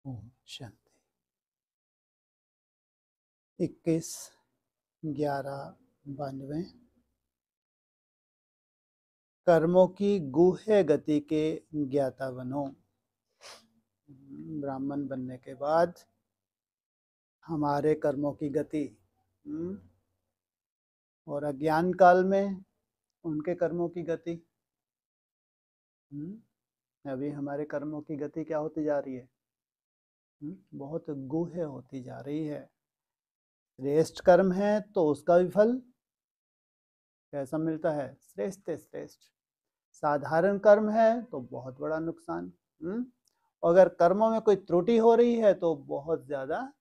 ओम शांति। 21/11/92 कर्मों की गूढ़ गति के ज्ञाता बनो। ब्राह्मण बनने के बाद हमारे कर्मों की गति और अज्ञान काल में उनके कर्मों की गति, अभी हमारे कर्मों की गति क्या होती जा रही है? बहुत गूढ़ होती जा रही है। श्रेष्ठ कर्म है तो उसका भी फल कैसा मिलता है? श्रेष्ठ श्रेष्ठ। साधारण कर्म है तो बहुत बड़ा नुकसान। अगर कर्मों में कोई त्रुटि हो रही है तो बहुत ज्यादा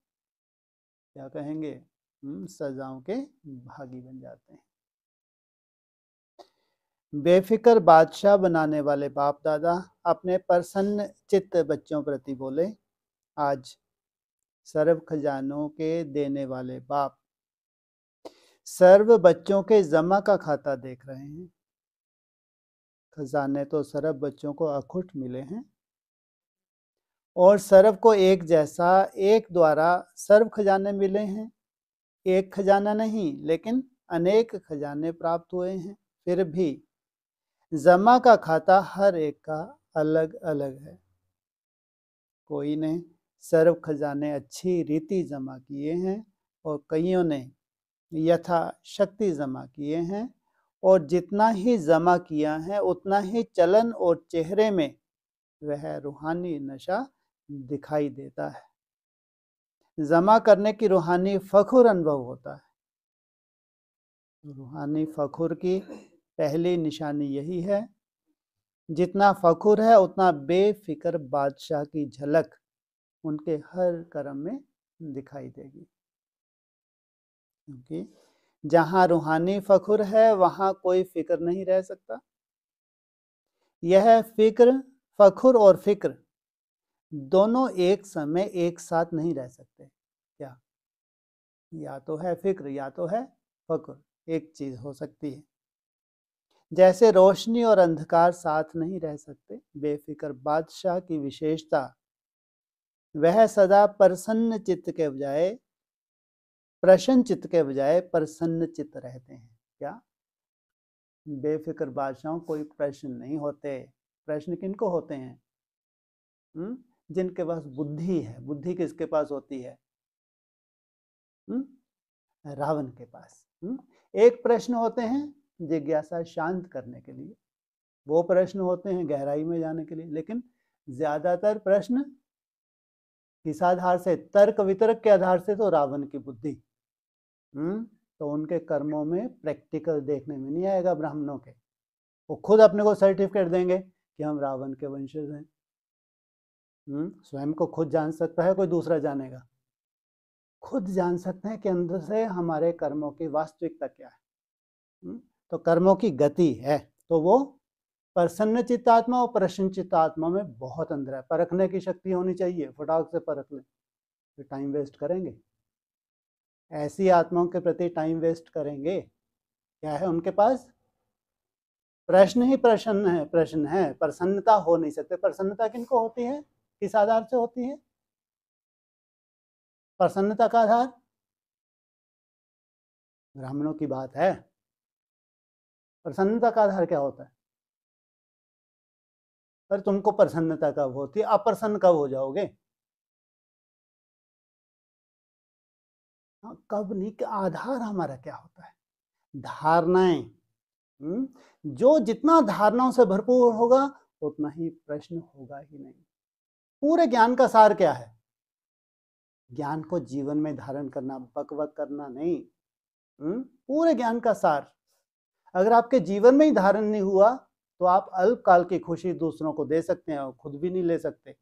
क्या कहेंगे, सजाओं के भागी बन जाते हैं। बेफिक्र बादशाह बनाने वाले बाप दादा अपने प्रसन्न चित्त बच्चों प्रति बोले, आज सर्व खजानों के देने वाले बाप सर्व बच्चों के जमा का खाता देख रहे हैं। खजाने तो सर्व बच्चों को अखुट मिले हैं और सर्व को एक जैसा एक द्वारा सर्व खजाने मिले हैं। एक खजाना नहीं लेकिन अनेक खजाने प्राप्त हुए हैं। फिर भी जमा का खाता हर एक का अलग अलग है। कोई ने सर्व खजाने अच्छी रीति जमा किए हैं और कईयों ने यथा शक्ति जमा किए हैं, और जितना ही जमा किया है उतना ही चलन और चेहरे में वह रूहानी नशा दिखाई देता है। जमा करने की रूहानी फखुर अनुभव होता है। रूहानी फखुर की पहली निशानी यही है, जितना फखुर है उतना बेफिक्र बादशाह की झलक उनके हर कर्म में दिखाई देगी। क्योंकि जहां रूहानी फखुर है वहां कोई फिक्र नहीं रह सकता। यह फिक्र, फखुर और फिक्र दोनों एक समय एक साथ नहीं रह सकते। क्या? या तो है फिक्र या तो है फखुर, एक चीज हो सकती है। जैसे रोशनी और अंधकार साथ नहीं रह सकते, बेफिक्र बादशाह की विशेषता वह सदा प्रसन्न चित्त के बजाय प्रसन्न चित्त के बजाय प्रसन्न चित्त रहते हैं। क्या? बेफिक्र बादशाहों कोई प्रश्न नहीं होते। प्रश्न किनको होते हैं? जिनके पास बुद्धि है। बुद्धि किसके पास होती है? रावण के पास। एक प्रश्न होते हैं जिज्ञासा शांत करने के लिए, वो प्रश्न होते हैं गहराई में जाने के लिए, लेकिन ज्यादातर प्रश्न किस आधार से? तर्क वितर्क के आधार से। तो रावण की बुद्धि, तो उनके कर्मों में प्रैक्टिकल देखने में नहीं आएगा ब्राह्मणों के। वो खुद अपने को सर्टिफिकेट देंगे कि हम रावण के वंशज हैं। स्वयं को खुद जान सकता है, कोई दूसरा जानेगा? खुद जान सकते हैं कि अंदर से हमारे कर्मों की वास्तविकता क्या है। तो कर्मों की गति है, तो वो प्रसन्न चित्तात्मा और प्रसन्न चित्तात्मा में बहुत अंदर है। परखने की शक्ति होनी चाहिए, फटाक से परख लें, फिर टाइम वेस्ट करेंगे। ऐसी आत्माओं के प्रति टाइम वेस्ट करेंगे? क्या है उनके पास? प्रश्न ही प्रश्न है, प्रसन्नता हो नहीं सकते। प्रसन्नता किनको होती है? किस आधार से होती है प्रसन्नता का आधार? ब्राह्मणों की बात है। प्रसन्नता का आधार क्या होता है? पर तुमको प्रसन्नता कब होती है? अप्रसन्न कब हो जाओगे? कब नहीं, कि आधार हमारा क्या होता है? धारणाएं। जो जितना धारणाओं से भरपूर होगा उतना ही प्रश्न होगा ही नहीं। पूरे ज्ञान का सार क्या है? ज्ञान को जीवन में धारण करना, बक बक करना नहीं। पूरे ज्ञान का सार अगर आपके जीवन में ही धारण नहीं हुआ तो आप अल्पकाल की खुशी दूसरों को दे सकते हैं और खुद भी नहीं ले सकते।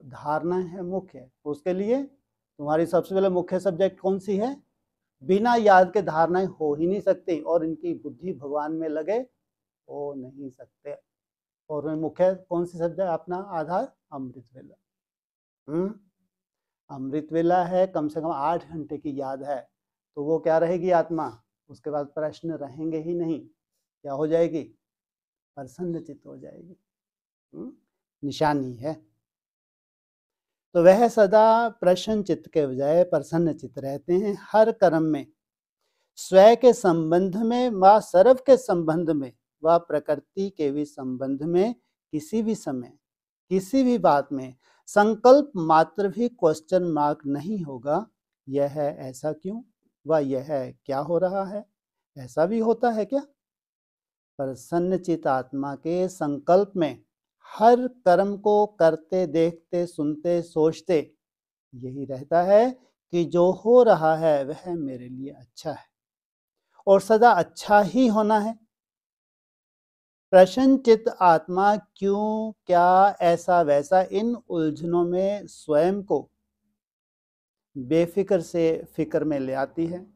धारणा है मुख्य। उसके लिए तुम्हारी सबसे पहले मुख्य सब्जेक्ट कौन सी है? बिना याद के धारणाएं हो ही नहीं सकती, और इनकी बुद्धि भगवान में लगे हो नहीं सकते। और मुख्य कौन सी सब्जेक्ट? अपना आधार अमृत वेला। अमृत वेला है, कम से कम 8 घंटे की याद है, तो वो क्या रहेगी आत्मा? उसके बाद प्रश्न रहेंगे ही नहीं। क्या हो जाएगी? प्रसन्न चित्त हो जाएगी। निशानी है। तो वह सदा प्रसन्न चित्त के बजाय प्रसन्न चित्त रहते हैं। हर कर्म में, स्वयं के संबंध में व सर्व के संबंध में व प्रकृति के भी संबंध में किसी भी समय, किसी भी बात में संकल्प मात्र भी क्वेश्चन मार्क नहीं होगा। यह है ऐसा क्यों, व यह है क्या हो रहा है, ऐसा भी होता है क्या? प्रसन्नचित आत्मा के संकल्प में हर कर्म को करते, देखते, सुनते, सोचते यही रहता है कि जो हो रहा है वह मेरे लिए अच्छा है और सदा अच्छा ही होना है। प्रसन्नचित आत्मा क्यों, क्या, ऐसा वैसा इन उलझनों में स्वयं को बेफिक्र से फिक्र में ले आती है,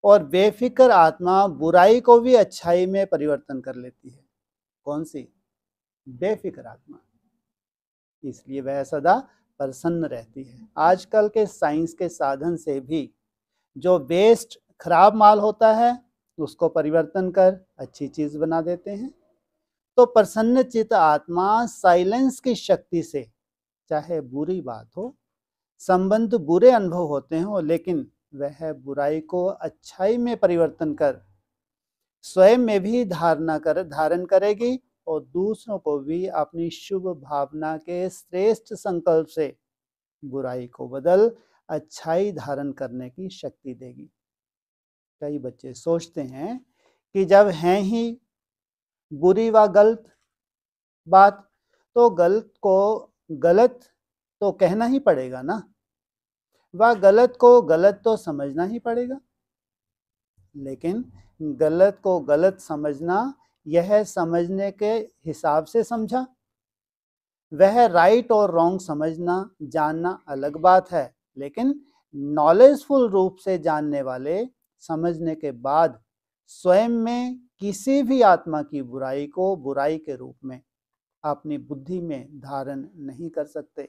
और बेफिक्र आत्मा बुराई को भी अच्छाई में परिवर्तन कर लेती है। कौन सी? बेफिक्र आत्मा। इसलिए वह सदा प्रसन्न रहती है। आजकल के साइंस के साधन से भी जो वेस्ट, खराब माल होता है, उसको परिवर्तन कर अच्छी चीज बना देते हैं। तो प्रसन्नचित आत्मा साइलेंस की शक्ति से, चाहे बुरी बात हो, संबंध बुरे अनुभव होते हो, लेकिन वह बुराई को अच्छाई में परिवर्तन कर स्वयं में भी धारण करेगी और दूसरों को भी अपनी शुभ भावना के श्रेष्ठ संकल्प से बुराई को बदल अच्छाई धारण करने की शक्ति देगी। कई बच्चे सोचते हैं कि जब हैं ही बुरी व गलत बात, तो गलत को गलत तो कहना ही पड़ेगा ना, व गलत को गलत तो समझना ही पड़ेगा। लेकिन गलत को गलत समझना, यह समझने के हिसाब से समझा, वह राइट और रॉन्ग समझना, जानना अलग बात है। लेकिन नॉलेजफुल रूप से जानने वाले समझने के बाद स्वयं में किसी भी आत्मा की बुराई को बुराई के रूप में अपनी बुद्धि में धारण नहीं कर सकते।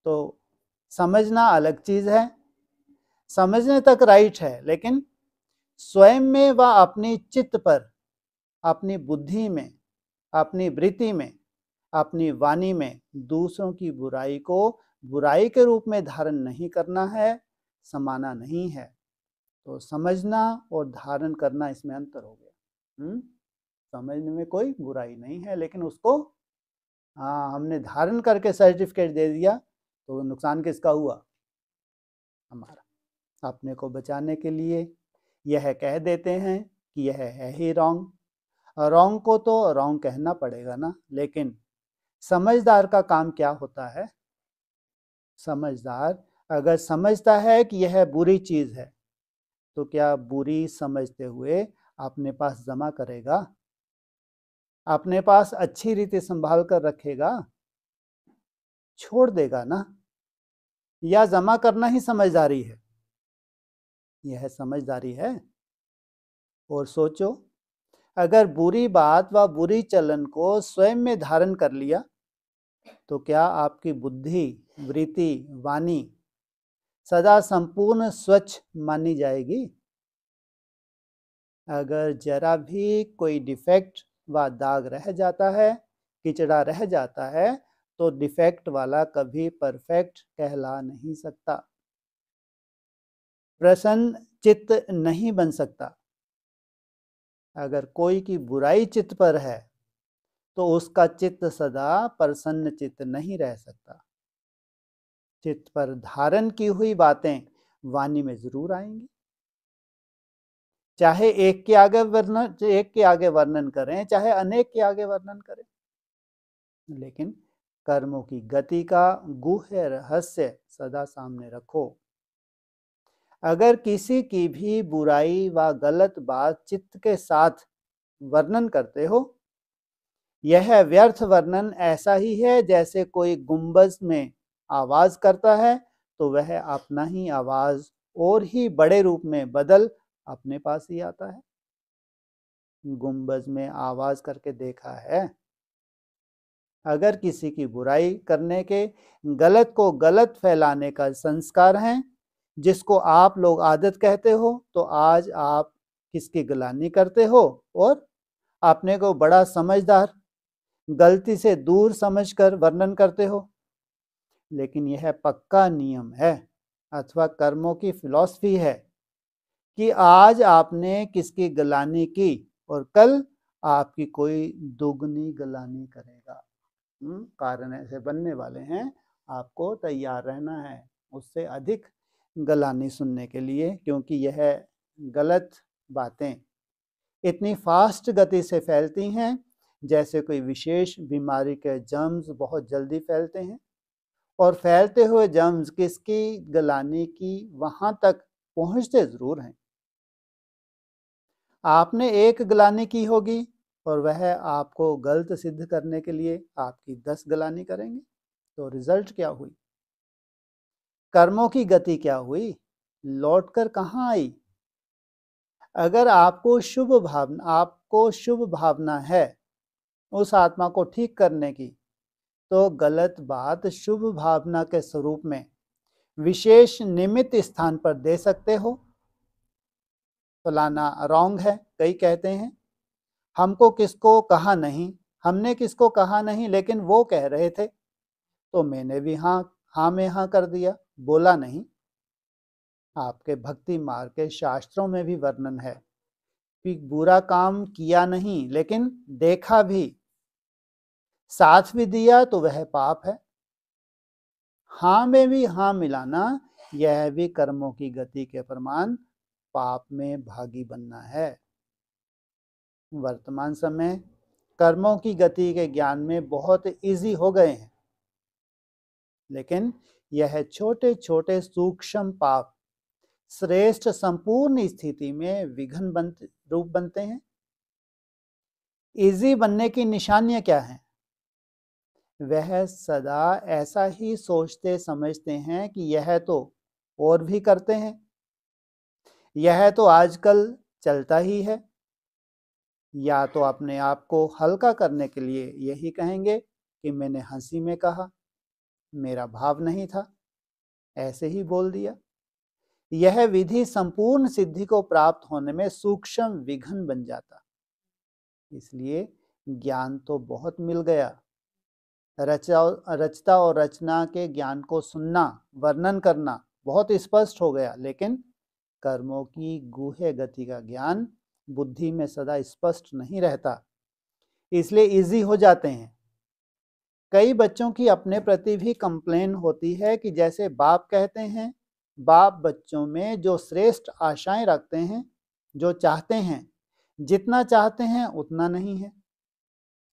तो समझना अलग चीज है, समझने तक राइट है, लेकिन स्वयं में व अपनी चित्त पर, अपनी बुद्धि में, अपनी वृत्ति में, अपनी वाणी में दूसरों की बुराई को बुराई के रूप में धारण नहीं करना है, समाना नहीं है। तो समझना और धारण करना, इसमें अंतर हो गया। समझने में कोई बुराई नहीं है, लेकिन उसको हमने धारण करके सर्टिफिकेट दे दिया तो नुकसान किसका हुआ? हमारा। अपने को बचाने के लिए यह कह देते हैं कि यह है ही रॉन्ग, रॉन्ग को तो रॉन्ग कहना पड़ेगा ना। लेकिन समझदार का काम क्या होता है? समझदार अगर समझता है कि यह बुरी चीज है, तो क्या बुरी समझते हुए अपने पास जमा करेगा? अपने पास अच्छी रीति संभाल कर रखेगा? छोड़ देगा ना? या जमा करना ही समझदारी है? यह समझदारी है। और सोचो, अगर बुरी बात व बुरी चलन को स्वयं में धारण कर लिया, तो क्या आपकी बुद्धि, वृत्ति, वाणी सदा संपूर्ण स्वच्छ मानी जाएगी? अगर जरा भी कोई डिफेक्ट व दाग रह जाता है, किचड़ा रह जाता है, तो डिफेक्ट वाला कभी परफेक्ट कहला नहीं सकता, प्रसन्न चित्त नहीं बन सकता। अगर कोई की बुराई चित्त पर है, तो उसका चित्त सदा प्रसन्न चित्त नहीं रह सकता। चित्त पर धारण की हुई बातें वाणी में जरूर आएंगी, चाहे एक के आगे वर्णन करें, चाहे अनेक के आगे वर्णन करें, लेकिन कर्मों की गति का गुह्य रहस्य सदा सामने रखो। अगर किसी की भी बुराई व गलत बात चित्त के साथ वर्णन करते हो, यह व्यर्थ वर्णन ऐसा ही है जैसे कोई गुंबज में आवाज करता है, तो वह अपना ही आवाज और ही बड़े रूप में बदल अपने पास ही आता है। गुंबज में आवाज करके देखा है? अगर किसी की बुराई करने के, गलत को गलत फैलाने का संस्कार है, जिसको आप लोग आदत कहते हो, तो आज आप किसकी गिलानी करते हो और अपने को बड़ा समझदार, गलती से दूर समझकर वर्णन करते हो, लेकिन यह पक्का नियम है अथवा कर्मों की फिलॉसफी है कि आज आपने किसकी गलानी की और कल आपकी कोई दुगनी गलानी करेगा। कारण ऐसे बनने वाले हैं, आपको तैयार रहना है उससे अधिक गलानी सुनने के लिए, क्योंकि यह गलत बातें इतनी फास्ट गति से फैलती हैं जैसे कोई विशेष बीमारी के जर्म्स बहुत जल्दी फैलते हैं, और फैलते हुए जर्म्स किसकी गलानी की वहां तक पहुंचते जरूर हैं। आपने एक गलानी की होगी और वह आपको गलत सिद्ध करने के लिए आपकी 10 गलानी करेंगे, तो रिजल्ट क्या हुई? कर्मों की गति क्या हुई? लौटकर कहाँ आई? अगर आपको शुभ भावना है उस आत्मा को ठीक करने की, तो गलत बात शुभ भावना के स्वरूप में विशेष निमित्त स्थान पर दे सकते हो। फलाना रॉन्ग है, कई कहते हैं, हमको किसको कहा नहीं, हमने किसको कहा नहीं, लेकिन वो कह रहे थे तो मैंने भी हाँ में हाँ कर दिया, बोला नहीं। आपके भक्ति मार्ग के शास्त्रों में भी वर्णन है कि बुरा काम किया नहीं लेकिन देखा भी, साथ भी दिया तो वह पाप है। हाँ में भी हाँ मिलाना, यह भी कर्मों की गति के प्रमाण पाप में भागी बनना है। वर्तमान समय कर्मों की गति के ज्ञान में बहुत इजी हो गए हैं, लेकिन यह छोटे छोटे सूक्ष्म पाप श्रेष्ठ संपूर्ण स्थिति में विघ्न रूप बनते हैं। इजी बनने की निशानियां क्या हैं? वह सदा ऐसा ही सोचते समझते हैं कि यह तो और भी करते हैं, यह तो आजकल चलता ही है, या तो अपने आप को हल्का करने के लिए यही कहेंगे कि मैंने हंसी में कहा, मेरा भाव नहीं था, ऐसे ही बोल दिया। यह विधि संपूर्ण सिद्धि को प्राप्त होने में सूक्ष्म विघ्न बन जाता। इसलिए ज्ञान तो बहुत मिल गया, रचता और रचना के ज्ञान को सुनना, वर्णन करना बहुत स्पष्ट हो गया, लेकिन कर्मों की गूढ़ गति का ज्ञान बुद्धि में सदा स्पष्ट नहीं रहता, इसलिए इजी हो जाते हैं। कई बच्चों की अपने प्रति भी कंप्लेन होती है कि जैसे बाप कहते हैं, बाप बच्चों में जो श्रेष्ठ आशाएं रखते हैं, जो चाहते हैं, जितना चाहते हैं उतना नहीं है।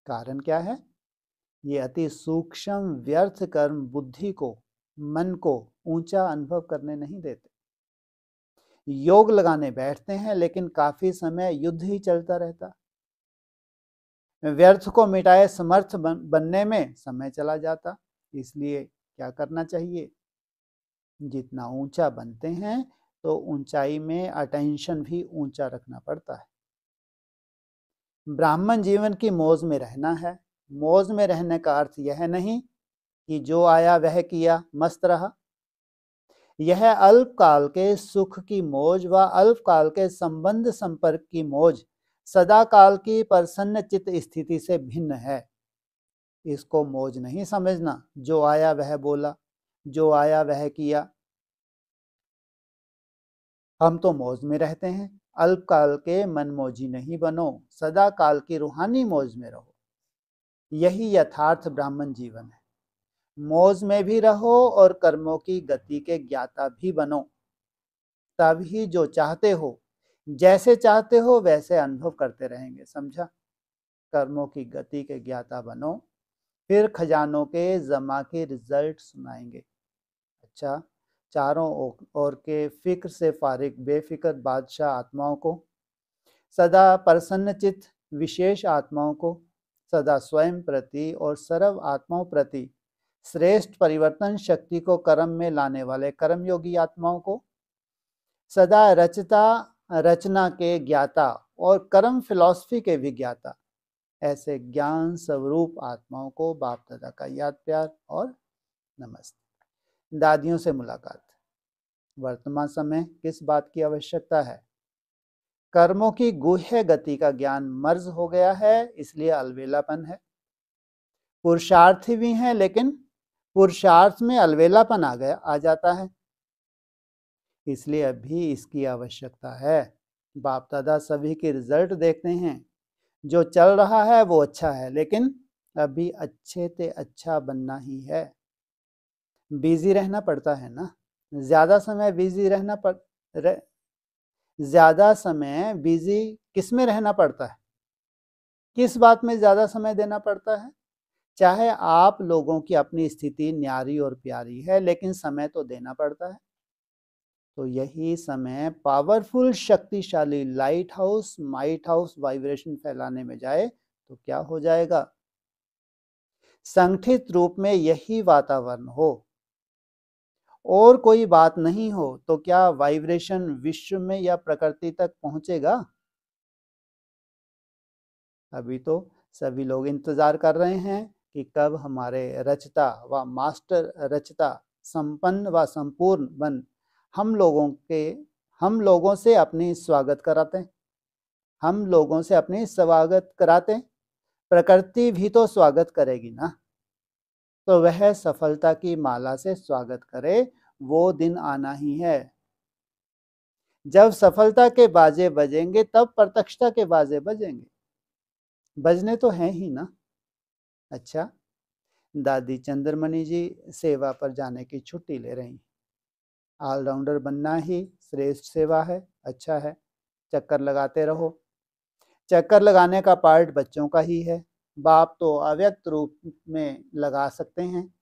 कारण क्या है? ये अति सूक्ष्म व्यर्थ कर्म बुद्धि को, मन को ऊंचा अनुभव करने नहीं देते। योग लगाने बैठते हैं लेकिन काफी समय युद्ध ही चलता रहता, व्यर्थ को मिटाए समर्थ बनने में समय चला जाता। इसलिए क्या करना चाहिए? जितना ऊंचा बनते हैं तो ऊंचाई में अटेंशन भी ऊंचा रखना पड़ता है। ब्राह्मण जीवन की मौज में रहना है। मौज में रहने का अर्थ यह नहीं कि जो आया वह किया, मस्त रहा। यह अल्पकाल के सुख की मौज व अल्पकाल के संबंध संपर्क की मौज सदा काल की प्रसन्न चित्त स्थिति से भिन्न है। इसको मौज नहीं समझना, जो आया वह बोला, जो आया वह किया। हम तो मौज में रहते हैं, अल्पकाल के मनमौजी नहीं बनो, सदा काल की रूहानी मौज में रहो। यही यथार्थ ब्राह्मण जीवन है। मौज में भी रहो और कर्मों की गति के ज्ञाता भी बनो, तभी जो चाहते हो, जैसे चाहते हो वैसे अनुभव करते रहेंगे। समझा? कर्मों की गति के ज्ञाता बनो, फिर खजानों के जमा के रिजल्ट सुनाएंगे। अच्छा, चारों ओर के फिक्र से फारिग बेफिक्र बादशाह आत्माओं को, सदा प्रसन्नचित्त विशेष आत्माओं को, सदा स्वयं प्रति और सर्व आत्माओं प्रति श्रेष्ठ परिवर्तन शक्ति को कर्म में लाने वाले कर्मयोगी आत्माओं को, सदा रचना के ज्ञाता और कर्म फिलॉसफी के भी ज्ञाता, ऐसे ज्ञान स्वरूप आत्माओं को बाप दादा का याद प्यार और नमस्ते। दादियों से मुलाकात। वर्तमान समय किस बात की आवश्यकता है? कर्मों की गूढ़ गति का ज्ञान मर्ज हो गया है, इसलिए अलबेलापन है। पुरुषार्थी भी हैं, लेकिन पुरुषार्थ में अलवेलापन आ जाता है, इसलिए अभी इसकी आवश्यकता है। बाप दादा सभी के रिजल्ट देखते हैं, जो चल रहा है वो अच्छा है, लेकिन अभी अच्छे से अच्छा बनना ही है। बिजी रहना पड़ता है ना, ज्यादा समय बिजी ज्यादा समय बिजी किस में रहना पड़ता है, किस बात में ज्यादा समय देना पड़ता है? चाहे आप लोगों की अपनी स्थिति न्यारी और प्यारी है, लेकिन समय तो देना पड़ता है। तो यही समय पावरफुल, शक्तिशाली light house, might house vibration फैलाने में जाए तो क्या हो जाएगा? संगठित रूप में यही वातावरण हो और कोई बात नहीं हो तो क्या वाइब्रेशन विश्व में या प्रकृति तक पहुंचेगा? अभी तो सभी लोग इंतजार कर रहे हैं कि कब हमारे रचता व मास्टर रचता संपन्न व संपूर्ण बन हम लोगों से अपनी स्वागत कराते, हम लोगों से अपनी स्वागत कराते। प्रकृति भी तो स्वागत करेगी ना, तो वह सफलता की माला से स्वागत करे। वो दिन आना ही है जब सफलता के बाजे बजेंगे, तब प्रत्यक्षता के बाजे बजेंगे। बजने तो हैं ही ना। अच्छा, दादी चंद्रमणि जी सेवा पर जाने की छुट्टी ले रही। ऑलराउंडर बनना ही श्रेष्ठ सेवा है, अच्छा है, चक्कर लगाते रहो। चक्कर लगाने का पार्ट बच्चों का ही है, बाप तो अव्यक्त रूप में लगा सकते हैं।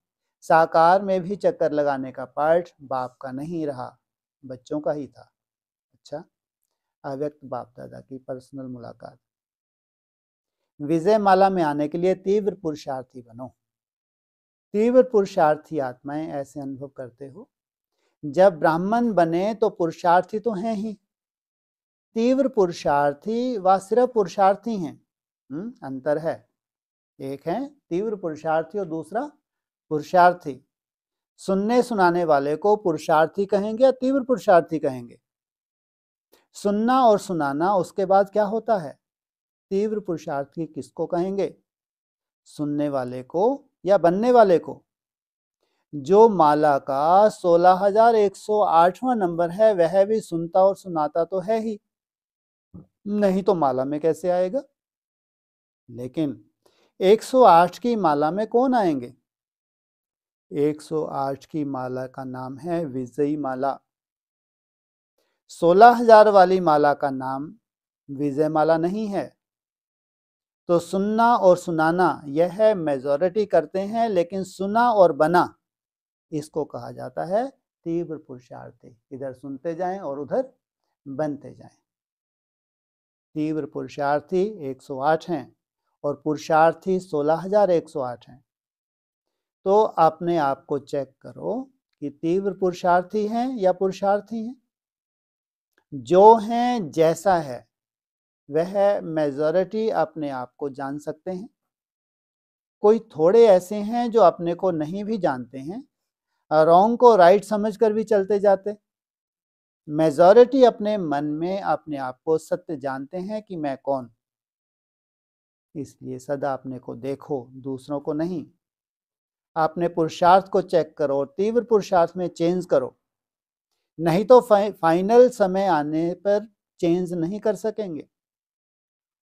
साकार में भी चक्कर लगाने का पार्ट बाप का नहीं रहा, बच्चों का ही था। अच्छा, अव्यक्त बाप दादा की पर्सनल मुलाकात। विजय माला में आने के लिए तीव्र पुरुषार्थी बनो। तीव्र पुरुषार्थी आत्माएं ऐसे अनुभव करते हो, जब ब्राह्मण बने तो पुरुषार्थी तो हैं ही, तीव्र पुरुषार्थी व सिर्फ पुरुषार्थी हैं। अंतर है, एक है तीव्र पुरुषार्थी और दूसरा पुरुषार्थी। सुनने सुनाने वाले को पुरुषार्थी कहेंगे या तीव्र पुरुषार्थी कहेंगे? सुनना और सुनाना, उसके बाद क्या होता है? तीव्र पुरुषार्थी किसको कहेंगे? सुनने वाले को या बनने वाले को? जो माला का 16,108वां नंबर है, वह भी सुनता और सुनाता तो है ही, नहीं तो माला में कैसे आएगा? लेकिन 108 की माला में कौन आएंगे? 108 की माला का नाम है विजयी माला। 16,000 वाली माला का नाम विजय माला नहीं है। तो सुनना और सुनाना यह मेजॉरिटी करते हैं, लेकिन सुना और बना, इसको कहा जाता है तीव्र पुरुषार्थी। इधर सुनते जाएं और उधर बनते जाएं। तीव्र पुरुषार्थी 108 हैं और पुरुषार्थी 16,108 हैं। तो अपने आप को चेक करो कि तीव्र पुरुषार्थी हैं या पुरुषार्थी हैं। जो हैं जैसा है वह मेजॉरिटी अपने आप को जान सकते हैं। कोई थोड़े ऐसे हैं जो अपने को नहीं भी जानते हैं, रॉन्ग को राइट समझकर भी चलते जाते। मेजॉरिटी अपने मन में अपने आप को सत्य जानते हैं कि मैं कौन। इसलिए सदा अपने को देखो, दूसरों को नहीं। अपने पुरुषार्थ को चेक करो और तीव्र पुरुषार्थ में चेंज करो, नहीं तो फाइनल समय आने पर चेंज नहीं कर सकेंगे।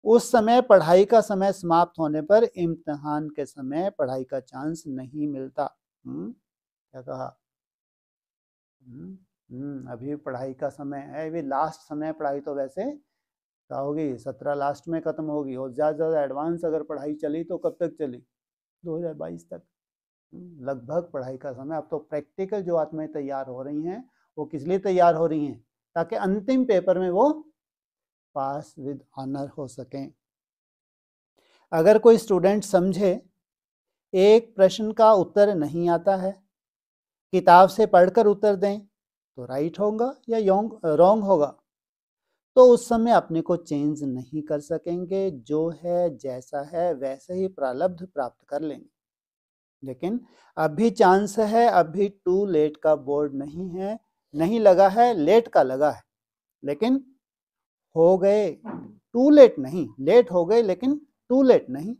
उस समय पढ़ाई का समय समाप्त होने पर इम्तिहान के समय पढ़ाई का चांस नहीं मिलता। क्या कहा? अभी पढ़ाई का समय है, अभी लास्ट समय। पढ़ाई तो वैसे क्या होगी, 17 लास्ट में खत्म होगी, और ज़्यादा ज़्यादा एडवांस अगर पढ़ाई चली तो कब तक चली? 2022 तक लगभग पढ़ाई का समय। अब तो प्रैक्टिकल जो आत्माएं तैयार हो रही हैं, वो किस लिए तैयार हो रही हैं? ताकि अंतिम पेपर में वो पास विद ऑनर हो सकें। अगर कोई स्टूडेंट समझे एक प्रश्न का उत्तर नहीं आता है, किताब से पढ़कर उत्तर दें तो राइट होगा या रॉन्ग होगा, तो उस समय अपने को चेंज नहीं कर सकेंगे। जो है जैसा है वैसे ही प्रारब्ध प्राप्त कर लेंगे। लेकिन अभी चांस है, अभी टू लेट का बोर्ड नहीं है, नहीं लगा है, लेट का लगा है, लेकिन हो गए। टू लेट नहीं, लेट हो गए लेकिन टू लेट नहीं।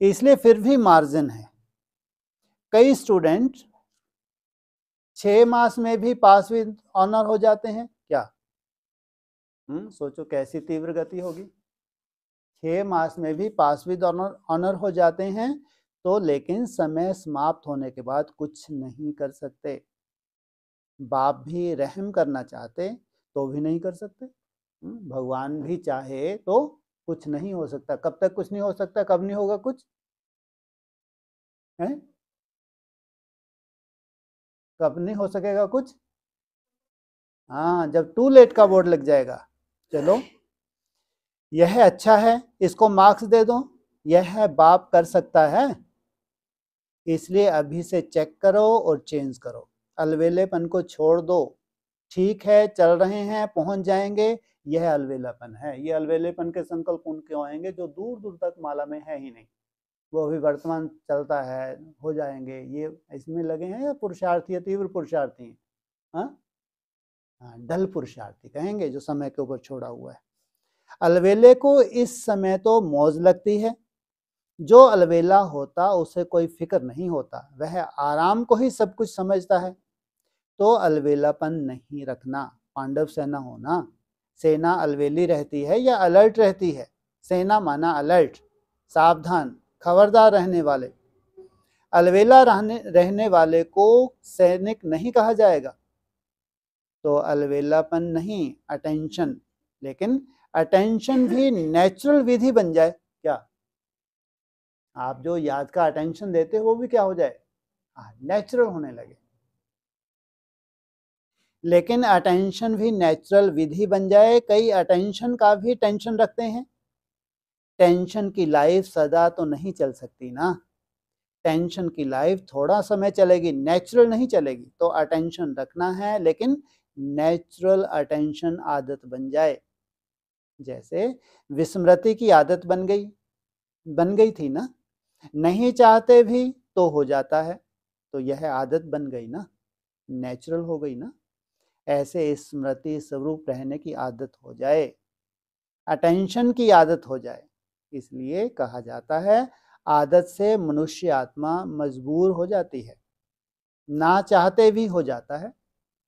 इसलिए फिर भी मार्जिन है। कई स्टूडेंट 6 मास में भी पास विद ऑनर हो जाते हैं क्या? सोचो कैसी तीव्र गति होगी। 6 मास में भी पास विद ऑनर हो जाते हैं, तो लेकिन समय समाप्त होने के बाद कुछ नहीं कर सकते। बाप भी रहम करना चाहते तो भी नहीं कर सकते। भगवान भी चाहे तो कुछ नहीं हो सकता। कब तक कुछ नहीं हो सकता? कब नहीं होगा कुछ है? कब नहीं हो सकेगा कुछ? हाँ, जब टू लेट का बोर्ड लग जाएगा। चलो, यह अच्छा है, इसको मार्क्स दे दो। यह बाप कर सकता है, इसलिए अभी से चेक करो और चेंज करो। अलवेलेपन को छोड़ दो। ठीक है, चल रहे हैं, पहुंच जाएंगे, यह अलवेलापन है। ये अलवेलेपन के संकल्प उनके आएंगे जो दूर दूर तक माला में है ही नहीं, वो अभी वर्तमान चलता है, हो जाएंगे। ये इसमें लगे हैं या पुरुषार्थी या तीव्र पुरुषार्थी हैं? हाँ, डल पुरुषार्थी कहेंगे, जो समय के ऊपर छोड़ा हुआ है। अलवेले को इस समय तो मौज लगती है। जो अलवेला होता उसे कोई फिक्र नहीं होता, वह आराम को ही सब कुछ समझता है। तो अलवेलापन नहीं रखना। पांडव सेना होना, सेना अलवेली रहती है या अलर्ट रहती है? सेना माना अलर्ट, सावधान, खबरदार रहने वाले। अलवेला रहने वाले को सैनिक नहीं कहा जाएगा। तो अलवेलापन नहीं, अटेंशन। लेकिन अटेंशन भी नेचुरल विधि बन जाए क्या? आप जो याद का अटेंशन देते हो वो भी क्या हो जाए? नेचुरल होने लगे। लेकिन अटेंशन भी नेचुरल विधि बन जाए। कई अटेंशन का भी टेंशन रखते हैं। टेंशन की लाइफ सदा तो नहीं चल सकती ना। टेंशन की लाइफ थोड़ा समय चलेगी, नेचुरल नहीं चलेगी। तो अटेंशन रखना है, लेकिन नेचुरल अटेंशन आदत बन जाए। जैसे विस्मृति की आदत बन गई थी ना, नहीं चाहते भी तो हो जाता है, तो यह आदत बन गई ना, नेचुरल हो गई ना। ऐसे स्मृति स्वरूप रहने की आदत हो जाए, अटेंशन की आदत हो जाए। इसलिए कहा जाता है आदत से मनुष्य आत्मा मजबूर हो जाती है, ना चाहते भी हो जाता है,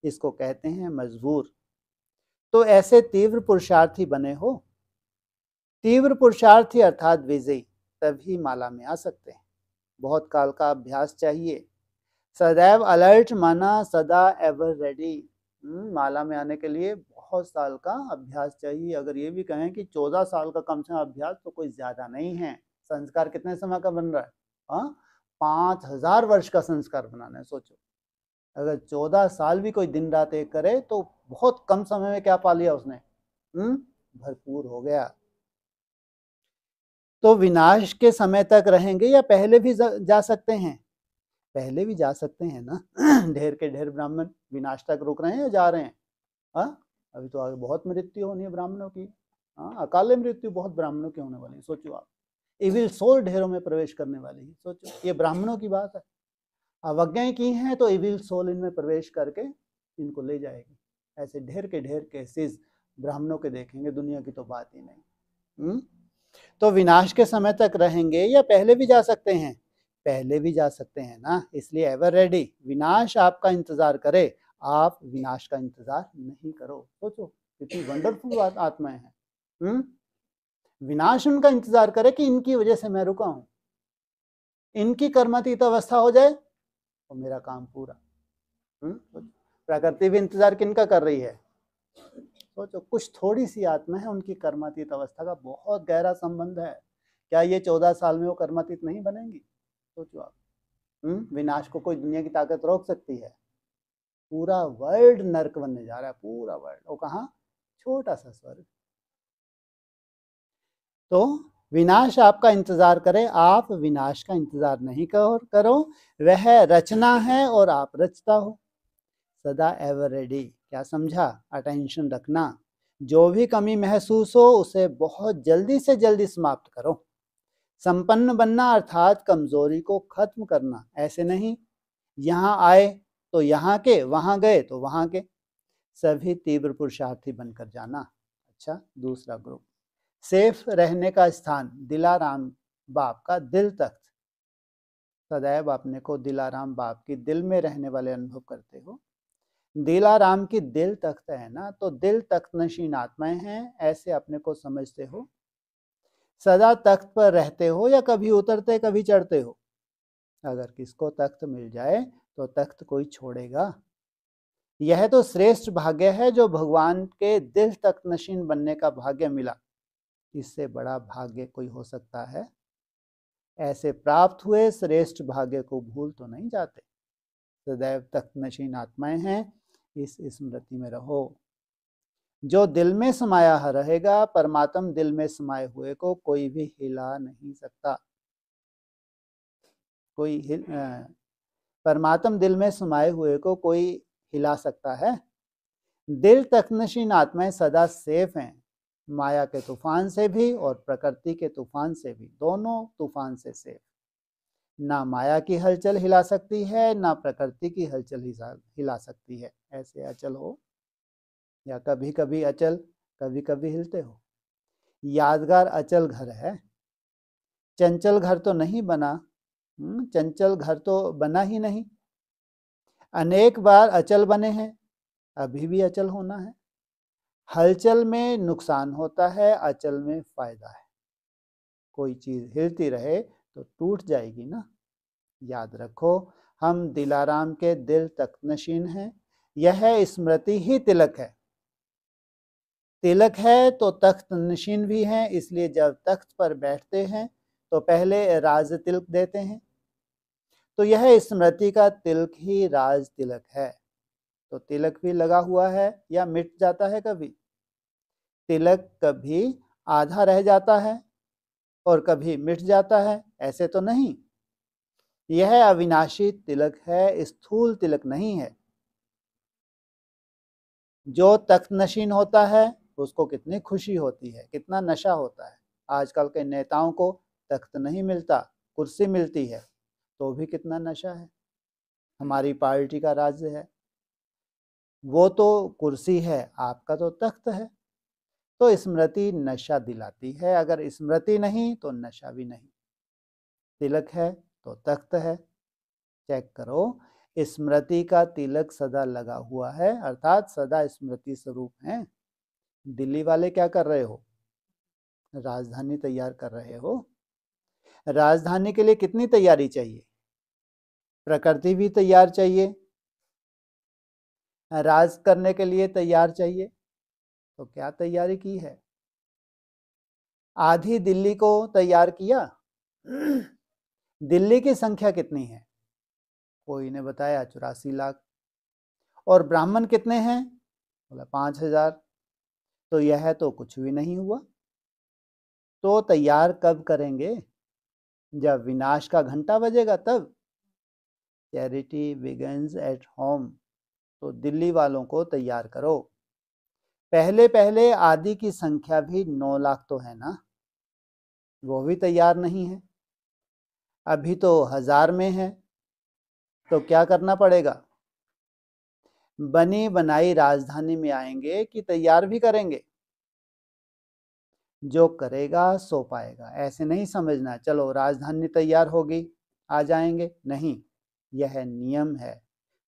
इसको कहते हैं मजबूर। तो ऐसे तीव्र पुरुषार्थी बने हो। तीव्र पुरुषार्थी अर्थात विजयी तभी माला में आ सकते हैं। बहुत काल का अभ्यास चाहिए। सदैव अलर्ट माना सदा एवर रेडी। माला में आने के लिए बहुत साल का अभ्यास चाहिए। अगर ये भी कहें कि 14 साल का कम से कम अभ्यास, तो कोई ज्यादा नहीं है। संस्कार कितने समय का बन रहा है? 5000 वर्ष का संस्कार बनाना है। सोचो, अगर 14 साल भी कोई दिन रात एक करे तो बहुत कम समय में क्या पा लिया उसने? भरपूर हो गया। तो विनाश के समय तक रहेंगे या पहले भी जा सकते हैं? पहले भी जा सकते हैं ना। ढेर के ढेर ब्राह्मण विनाश तक रुक रहे हैं या जा रहे हैं? अभी तो आगे बहुत मृत्यु होनी है ब्राह्मणों की। अकाल मृत्यु बहुत ब्राह्मणों की होने वाली है। सोचो आप, इविल सोल ढेरों में प्रवेश करने वाली है। सोचो, ये ब्राह्मणों की बात है। अवज्ञाएं की हैं तो इविल सोल इनमें प्रवेश करके इनको ले जाएगी। ऐसे ढेर के ढेर केसेस ब्राह्मणों के देखेंगे, दुनिया की तो बात ही नहीं। तो विनाश के समय तक रहेंगे या पहले भी जा सकते हैं? पहले भी जा सकते हैं ना, इसलिए एवर रेडी। विनाश आपका इंतजार करे, आप विनाश का इंतजार नहीं करो। सोचो कितनी वंडरफुल आत्माएं हैं। विनाश उनका इंतजार करे कि इनकी वजह से मैं रुका हूं, इनकी कर्मातीत अवस्था हो जाए तो मेरा काम पूरा। प्रकृति भी इंतजार किनका कर रही है? सोचो, कुछ थोड़ी सी आत्मा है, उनकी कर्मातीत अवस्था का बहुत गहरा संबंध है। क्या ये 14 साल में वो कर्मातीत नहीं बनेंगी? सोचो आप। विनाश को कोई दुनिया की ताकत रोक सकती है? पूरा वर्ल्ड नर्क बनने जा रहा है, पूरा वर्ल्ड। वो कहाँ? छोटा सा स्वर्ग। तो विनाश आपका इंतजार करे, आप विनाश का इंतजार नहीं करो। वह रचना है और आप रचता हो। सदा एवर रेडी। क्या समझा? अटेंशन रखना। जो भी कमी महसूस हो उसे बहुत जल्दी से जल्दी समाप्त करो। संपन्न बनना अर्थात कमजोरी को खत्म करना। ऐसे नहीं यहाँ आए तो यहाँ के, वहां गए तो वहां के। सभी तीव्र पुरुषार्थी बनकर जाना। अच्छा, दूसरा ग्रुप, सेफ रहने का स्थान दिलाराम बाप का दिल तख्त, सदैव अपने को दिलाराम बाप की दिल में रहने वाले अनुभव करते हो। दिलाराम की दिल तख्त है ना, तो दिल तख्त नशीन आत्माएं हैं, ऐसे अपने को समझते हो। सदा तख्त पर रहते हो या कभी उतरते कभी चढ़ते हो। अगर किसको तख्त मिल जाए तो तख्त कोई छोड़ेगा? यह तो श्रेष्ठ भाग्य है जो भगवान के दिल तख्त नशीन बनने का भाग्य मिला। इससे बड़ा भाग्य कोई हो सकता है? ऐसे प्राप्त हुए श्रेष्ठ भाग्य को भूल तो नहीं जाते। सदैव तख्त नशीन आत्माएं हैं, इस स्मृति में रहो। जो दिल में समाया रहेगा, परमात्म दिल में समाये हुए को कोई भी हिला नहीं सकता। परमात्म दिल में समाये हुए को कोई हिला सकता है? दिल तख्तनशीन आत्माएं सदा सेफ हैं, माया के तूफान से भी और प्रकृति के तूफान से भी, दोनों तूफान से सेफ। ना माया की हलचल हिला सकती है, ना प्रकृति की हलचल हिला सकती है। ऐसे अचल हो या कभी कभी अचल, कभी कभी हिलते हो। यादगार अचल घर है, चंचल घर तो नहीं बना। चंचल घर तो बना ही नहीं। अनेक बार अचल बने हैं, अभी भी अचल होना है। हलचल में नुकसान होता है, अचल में फायदा है। कोई चीज हिलती रहे तो टूट जाएगी ना। याद रखो, हम दिलाराम के दिल तख्त नशीन हैं। यह स्मृति ही तिलक है। तिलक है तो तख्त नशीन भी हैं, इसलिए जब तख्त पर बैठते हैं तो पहले राज तिलक देते हैं। तो यह स्मृति का तिलक ही राज तिलक है। तो तिलक भी लगा हुआ है या मिट जाता है कभी? तिलक कभी आधा रह जाता है और कभी मिट जाता है, ऐसे तो नहीं। यह अविनाशी तिलक है, स्थूल तिलक नहीं है। जो तख्त नशीन होता है उसको कितनी खुशी होती है, कितना नशा होता है। आजकल के नेताओं को तख्त नहीं मिलता, कुर्सी मिलती है, तो भी कितना नशा है। हमारी पार्टी का राज्य है, वो तो कुर्सी है, आपका तो तख्त है। तो स्मृति नशा दिलाती है, अगर स्मृति नहीं तो नशा भी नहीं। तिलक है तो तख्त है। चेक करो, स्मृति का तिलक सदा लगा हुआ है, अर्थात सदा स्मृति स्वरूप है। दिल्ली वाले क्या कर रहे हो? राजधानी तैयार कर रहे हो। राजधानी के लिए कितनी तैयारी चाहिए? प्रकृति भी तैयार चाहिए, राज करने के लिए तैयार चाहिए। तो क्या तैयारी की है? आधी दिल्ली को तैयार किया। दिल्ली की संख्या कितनी है? कोई ने बताया 84 लाख। और ब्राह्मण कितने हैं? बोला 5000। तो यह तो कुछ भी नहीं हुआ। तो तैयार कब करेंगे? जब विनाश का घंटा बजेगा तब। Charity begins at home. तो दिल्ली वालों को तैयार करो। पहले पहले आदि की संख्या भी 9 लाख तो है ना, वो भी तैयार नहीं है। अभी तो 1000 में है। तो क्या करना पड़ेगा? बनी बनाई राजधानी में आएंगे कि तैयार भी करेंगे? जो करेगा सो पाएगा। ऐसे नहीं समझना चलो राजधानी तैयार होगी आ जाएंगे, नहीं। यह नियम है,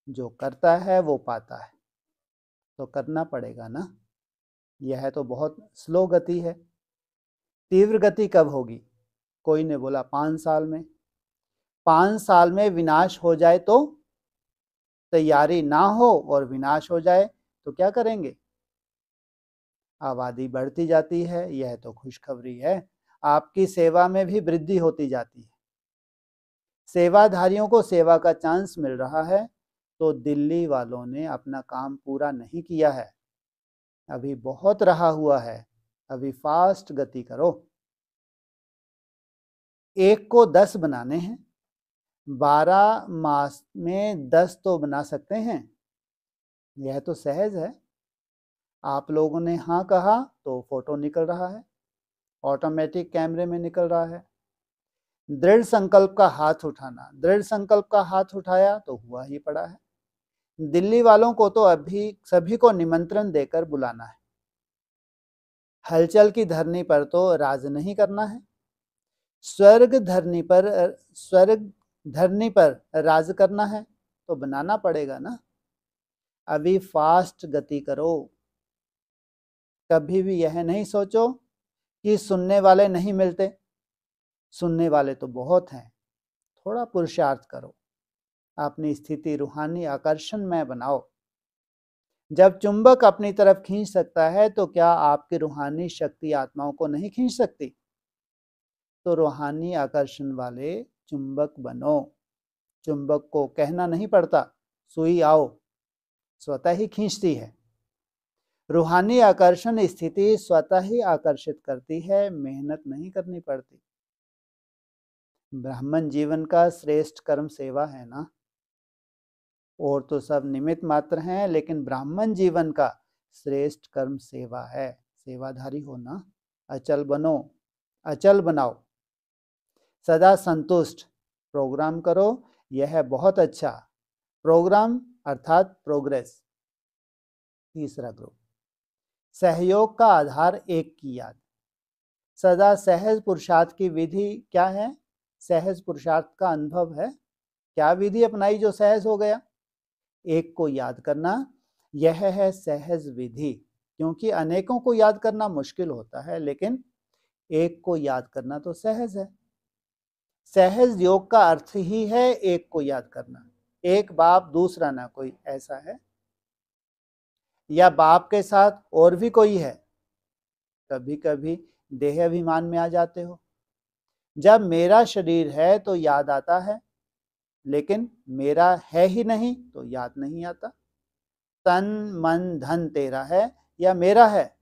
जो करता है वो पाता है। तो करना पड़ेगा ना। यह तो बहुत स्लो गति है। तीव्र गति कब होगी? कोई ने बोला 5 साल में। 5 साल में विनाश हो जाए तो? तैयारी ना हो और विनाश हो जाए तो क्या करेंगे? आबादी बढ़ती जाती है, यह तो खुशखबरी है। आपकी सेवा में भी वृद्धि होती जाती है। सेवाधारियों को सेवा का चांस मिल रहा है। तो दिल्ली वालों ने अपना काम पूरा नहीं किया है, अभी बहुत रहा हुआ है। अभी फास्ट गति करो। 1 को 10 बनाने हैं, 12 मास में 10 तो बना सकते हैं। यह तो सहज है। आप लोगों ने हाँ कहा तो फोटो निकल रहा है, ऑटोमेटिक कैमरे में निकल रहा है। दृढ़ संकल्प का हाथ उठाना, दृढ़ संकल्प का हाथ उठाया तो हुआ ही पड़ा है। दिल्ली वालों को तो अभी सभी को निमंत्रण देकर बुलाना है। हलचल की धरनी पर तो राज नहीं करना है। स्वर्ग धरनी पर राज करना है तो बनाना पड़ेगा ना। अभी फास्ट गति करो, कभी भी यह नहीं सोचो कि सुनने वाले नहीं मिलते, सुनने वाले तो बहुत हैं। थोड़ा पुरुषार्थ करो, अपनी स्थिति रूहानी आकर्षण में बनाओ। जब चुंबक अपनी तरफ खींच सकता है तो क्या आपकी रूहानी शक्ति आत्माओं को नहीं खींच सकती? तो रूहानी आकर्षण वाले चुंबक बनो। चुंबक को कहना नहीं पड़ता सुई आओ, स्वतः ही खींचती है। रूहानी आकर्षण स्थिति स्वतः ही आकर्षित करती है, मेहनत नहीं करनी पड़ती। ब्राह्मण जीवन का श्रेष्ठ कर्म सेवा है ना। और तो सब निमित्त मात्र हैं, लेकिन ब्राह्मण जीवन का श्रेष्ठ कर्म सेवा है। सेवाधारी होना, अचल बनो, अचल बनाओ, सदा संतुष्ट। प्रोग्राम करो, यह बहुत अच्छा। प्रोग्राम अर्थात प्रोग्रेस। तीसरा ग्रुप, सहयोग का आधार एक की याद। सदा सहज पुरुषार्थ की विधि क्या है? सहज पुरुषार्थ का अनुभव है। क्या विधि अपनाई जो सहज हो गया? एक को याद करना, यह है सहज विधि। क्योंकि अनेकों को याद करना मुश्किल होता है, लेकिन एक को याद करना तो सहज है। सहज योग का अर्थ ही है एक को याद करना। एक बाप दूसरा ना कोई, ऐसा है? या बाप के साथ और भी कोई है? कभी कभी देह अभिमान में आ जाते हो। जब मेरा शरीर है तो याद आता है, लेकिन मेरा है ही नहीं तो याद नहीं आता। तन मन धन तेरा है या मेरा है?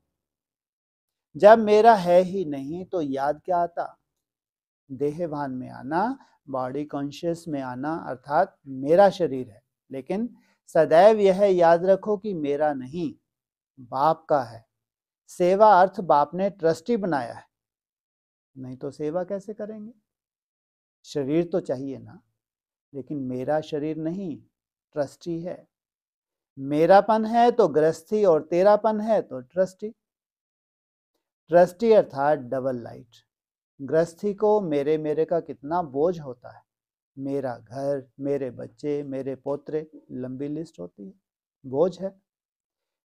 जब मेरा है ही नहीं तो याद क्या आता? देह भान में आना, बॉडी कॉन्शियस में आना, अर्थात मेरा शरीर है। लेकिन सदैव यह याद रखो कि मेरा नहीं, बाप का है। सेवा अर्थ बाप ने ट्रस्टी बनाया है, नहीं तो सेवा कैसे करेंगे? शरीर तो चाहिए ना, लेकिन मेरा शरीर नहीं, ट्रस्टी है। मेरापन है तो गृहस्थी और तेरापन है तो ट्रस्टी। ट्रस्टी अर्थात डबल लाइट। गृहस्थी को मेरे मेरे का कितना बोझ होता है। मेरा घर, मेरे बच्चे, मेरे पोत्रे, लंबी लिस्ट होती है, बोझ है।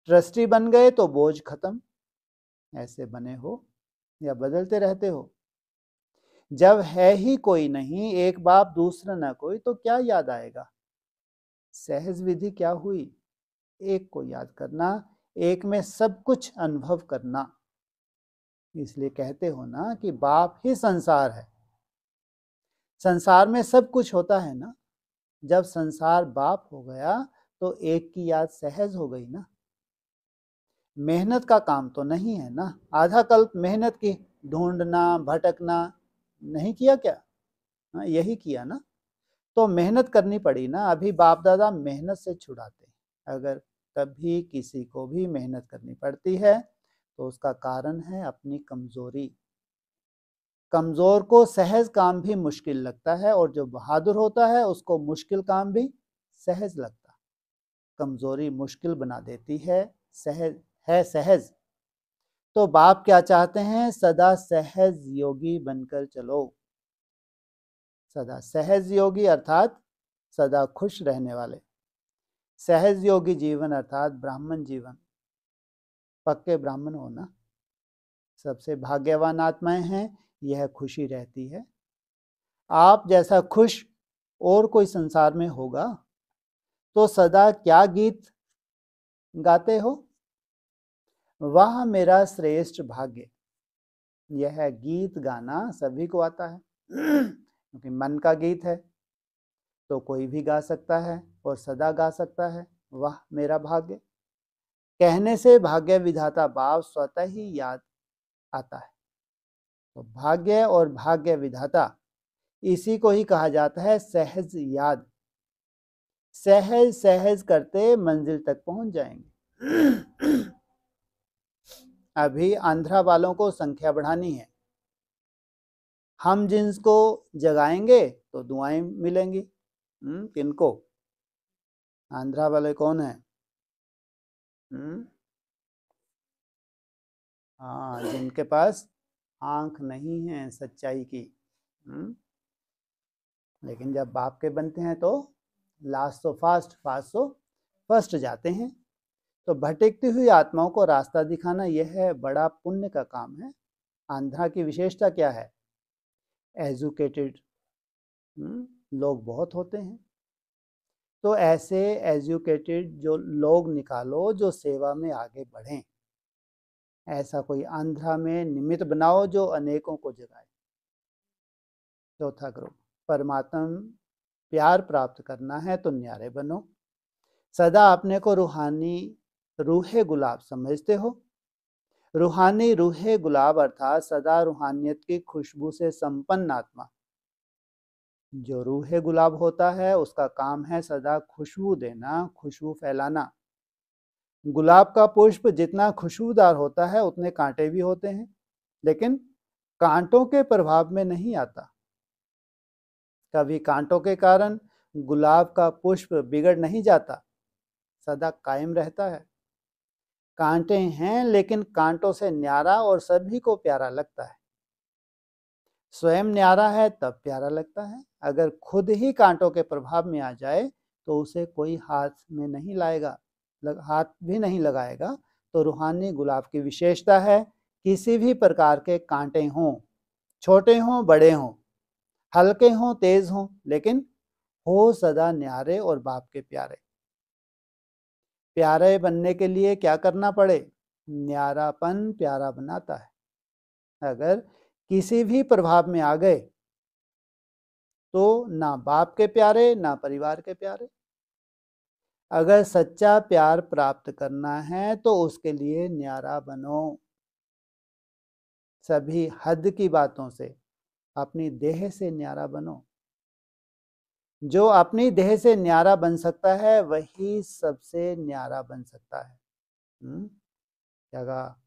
ट्रस्टी बन गए तो बोझ खत्म। ऐसे बने हो या बदलते रहते हो? जब है ही कोई नहीं, एक बाप दूसरा ना कोई, तो क्या याद आएगा? सहज विधि क्या हुई? एक को याद करना, एक में सब कुछ अनुभव करना। इसलिए कहते हो ना कि बाप ही संसार है। संसार में सब कुछ होता है ना। जब संसार बाप हो गया तो एक की याद सहज हो गई ना। मेहनत का काम तो नहीं है ना। आधा कल्प मेहनत की, ढूंढना, भटकना, नहीं किया क्या? हाँ, यही किया ना। तो मेहनत करनी पड़ी ना। अभी बाप दादा मेहनत से छुड़ाते। अगर कभी किसी को भी मेहनत करनी पड़ती है तो उसका कारण है अपनी कमजोरी। कमजोर को सहज काम भी मुश्किल लगता है, और जो बहादुर होता है उसको मुश्किल काम भी सहज लगता। कमजोरी मुश्किल बना देती है, सहज है सहज। तो बाप क्या चाहते हैं? सदा सहज योगी बनकर चलो। सदा सहज योगी अर्थात सदा खुश रहने वाले। सहज योगी जीवन अर्थात ब्राह्मण जीवन। पक्के ब्राह्मण हो ना। सबसे भाग्यवान आत्माएं हैं, यह खुशी रहती है। आप जैसा खुश और कोई संसार में होगा? तो सदा क्या गीत गाते हो? वह मेरा श्रेष्ठ भाग्य। यह गीत गाना सभी को आता है क्योंकि मन का गीत है, तो कोई भी गा सकता है और सदा गा सकता है। वह मेरा भाग्य कहने से भाग्य विधाता बाप स्वतः ही याद आता है। तो भाग्य और भाग्य विधाता, इसी को ही कहा जाता है सहज याद। सहज सहज करते मंजिल तक पहुंच जाएंगे। अभी आंध्रा वालों को संख्या बढ़ानी है। हम जिनको जगाएंगे तो दुआएं मिलेंगी। किनको? आंध्रा वाले कौन है? हाँ, जिनके पास आंख नहीं है सच्चाई की। लेकिन जब बाप के बनते हैं तो लास्ट तो फास्ट, फास्ट तो फर्स्ट जाते हैं। तो भटकती हुई आत्माओं को रास्ता दिखाना यह है बड़ा पुण्य का काम है। आंध्रा की विशेषता क्या है? एजुकेटेड लोग बहुत होते हैं। तो ऐसे एजुकेटेड जो लोग निकालो जो सेवा में आगे बढ़ें। ऐसा कोई आंध्रा में निमित्त बनाओ जो अनेकों को जगाए। चौथा ग्रुप, परमात्मा प्यार प्राप्त करना है तो न्यारे बनो। सदा अपने को रूहानी रूहे गुलाब समझते हो। रूहानी रूहे गुलाब अर्थात सदा रूहानियत की खुशबू से संपन्न आत्मा। जो रूहे गुलाब होता है उसका काम है सदा खुशबू देना, खुशबू फैलाना। गुलाब का पुष्प जितना खुशबूदार होता है उतने कांटे भी होते हैं, लेकिन कांटों के प्रभाव में नहीं आता। कभी कांटों के कारण गुलाब का पुष्प बिगड़ नहीं जाता, सदा कायम रहता है। कांटे हैं लेकिन कांटों से न्यारा और सभी को प्यारा लगता है। स्वयं न्यारा है तब प्यारा लगता है। अगर खुद ही कांटों के प्रभाव में आ जाए तो उसे कोई हाथ में नहीं लाएगा, हाथ भी नहीं लगाएगा। तो रूहानी गुलाब की विशेषता है किसी भी प्रकार के कांटे हों, छोटे हों बड़े हों, हल्के हों तेज हों, लेकिन हो सदा न्यारे और बाप के प्यारे। प्यारे बनने के लिए क्या करना पड़े? न्यारापन प्यारा बनाता है। अगर किसी भी प्रभाव में आ गए तो ना बाप के प्यारे ना परिवार के प्यारे। अगर सच्चा प्यार प्राप्त करना है तो उसके लिए न्यारा बनो। सभी हद की बातों से अपनी देह से न्यारा बनो। जो अपनी देह से न्यारा बन सकता है वही सबसे न्यारा बन सकता है। क्या कहा?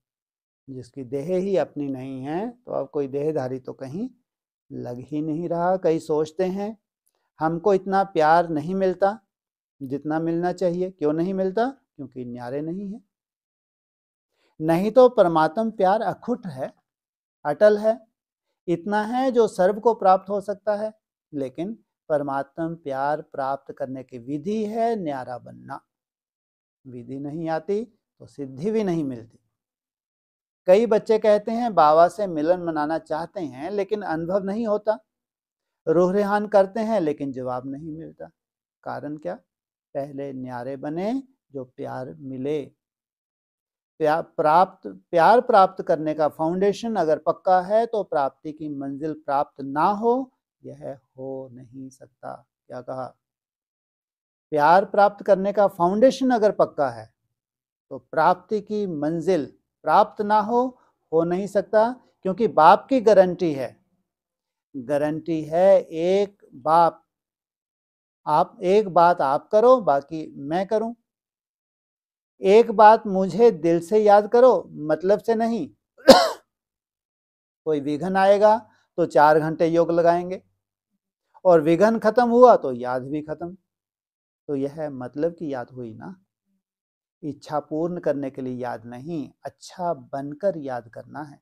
जिसकी देह ही अपनी नहीं है तो अब कोई देहधारी तो कहीं लग ही नहीं रहा। कई सोचते हैं हमको इतना प्यार नहीं मिलता जितना मिलना चाहिए। क्यों नहीं मिलता? क्योंकि न्यारे नहीं है। नहीं तो परमात्म प्यार अखुट है, अटल है, इतना है जो सर्व को प्राप्त हो सकता है। लेकिन परमात्म प्यार प्राप्त करने की विधि है न्यारा बनना। विधि नहीं आती तो सिद्धि भी नहीं मिलती। कई बच्चे कहते हैं बाबा से मिलन मनाना चाहते हैं लेकिन अनुभव नहीं होता। रूह रेहान करते हैं लेकिन जवाब नहीं मिलता। कारण क्या? पहले न्यारे बने जो प्यार मिले। प्यार प्राप्त करने का फाउंडेशन अगर पक्का है तो प्राप्ति की मंजिल प्राप्त ना हो यह हो नहीं सकता। क्या कहा? प्यार प्राप्त करने का फाउंडेशन अगर पक्का है तो प्राप्ति की मंजिल प्राप्त ना हो नहीं सकता। क्योंकि बाप की गारंटी है, गारंटी है एक बाप। आप एक बात आप करो बाकी मैं करूं। एक बात मुझे दिल से याद करो, मतलब से नहीं। कोई विघन आएगा तो 4 घंटे योग लगाएंगे और विघन खत्म हुआ तो याद भी खत्म। तो यह मतलब की याद हुई ना। इच्छा पूर्ण करने के लिए याद नहीं, अच्छा बनकर याद करना है।